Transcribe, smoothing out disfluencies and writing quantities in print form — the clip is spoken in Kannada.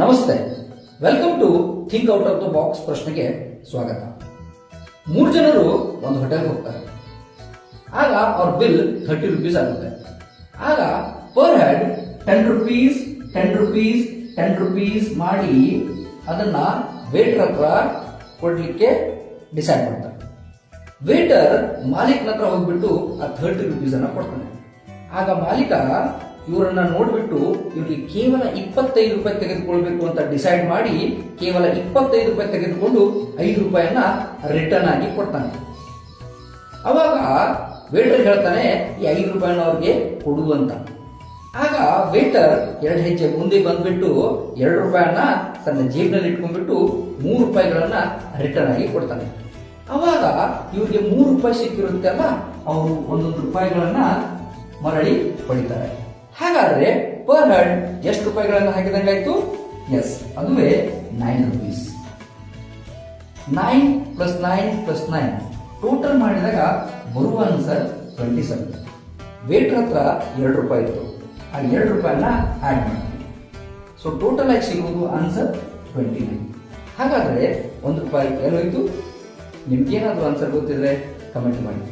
ನಮಸ್ತೆ, welcome to think out of the box ಪ್ರಶ್ನೆಗೆ ಸ್ವಾಗತ. 3 ಜನರು ಒಂದು ಹೋಟೆಲ್ಗೆ ಹೋಗ್ತಾರೆ. ಆಗ ಅವ್ರ ಬಿಲ್ 30 rupees ಆಗುತ್ತೆ. ಆಗ per head 10 rupees, 10 rupees, 10 rupees ಮಾಡಿ ಅದನ್ನ ವೇಟರ್ ಹತ್ರ ಕೊಡ್ಲಿಕ್ಕೆ ಡಿಸೈಡ್ ಮಾಡ್ತಾರೆ. ವೇಟರ್ ಮಾಲೀಕನ ಹತ್ರ ಹೋಗ್ಬಿಟ್ಟು ಆ 30 rupees ಅನ್ನ ಕೊಡ್ತಾನೆ. ಆಗ ಮಾಲೀಕ ಇವರನ್ನ ನೋಡ್ಬಿಟ್ಟು ಇವ್ರಿಗೆ ಕೇವಲ 25 ರೂಪಾಯಿ ತೆಗೆದುಕೊಳ್ಬೇಕು ಅಂತ ಡಿಸೈಡ್ ಮಾಡಿ ಕೇವಲ 25 ರೂಪಾಯಿ ತೆಗೆದುಕೊಂಡು 5 ರೂಪಾಯಿಯನ್ನ ರಿಟರ್ನ್ ಆಗಿ ಕೊಡ್ತಾನೆ. ಅವಾಗ ವೇಟರ್ ಹೇಳ್ತಾನೆ ಈ 5 ರೂಪಾಯಿನ ಅವ್ರಿಗೆ ಕೊಡು ಅಂತ. ಆಗ ವೇಟರ್ 2 ಹೆಜ್ಜೆ ಮುಂದೆ ಬಂದ್ಬಿಟ್ಟು 2 ರೂಪಾಯಿಯನ್ನ ತನ್ನ ಜೇಬಿನಲ್ಲಿ ಇಟ್ಕೊಂಡ್ಬಿಟ್ಟು 3 ರೂಪಾಯಿಗಳನ್ನ ರಿಟರ್ನ್ ಆಗಿ ಕೊಡ್ತಾನೆ. ಅವಾಗ ಇವ್ರಿಗೆ 3 ರೂಪಾಯಿ ಸಿಕ್ಕಿರುತ್ತೆ ಅಲ್ಲ, ಅವರು 1 ರೂಪಾಯಿಗಳನ್ನ ಮರಳಿ ಪಡಿತಾರೆ. ಹಾಗಾದ್ರೆ ಪರ್ ಹೆಡ್ ಎಷ್ಟು ರೂಪಾಯಿಗಳನ್ನು ಹಾಕಿದಂಗಾಯ್ತು? ಎಸ್, ಅದುವೇ 9 rupees. 9 + 9 + 9 ಟೋಟಲ್ ಮಾಡಿದಾಗ ಬರುವ ಆನ್ಸರ್ 27. ವೇಟರ್ ಹತ್ರ 2 ರೂಪಾಯಿ ಇತ್ತು, ಆ 2 ರೂಪಾಯಿನ ಆಡ್ ಮಾಡ್ತೀವಿ. ಸೊ ಟೋಟಲ್ ಆಗಿ ಸಿಗುವುದು ಆನ್ಸರ್ 29. ಹಾಗಾದ್ರೆ 1 ರೂಪಾಯಿ ಎಲ್ಲೋಯ್ತು? ನಿಮ್ಗೇನಾದ್ರೂ ಆನ್ಸರ್ ಗೊತ್ತಿದ್ರೆ ಕಮೆಂಟ್ ಮಾಡಿ.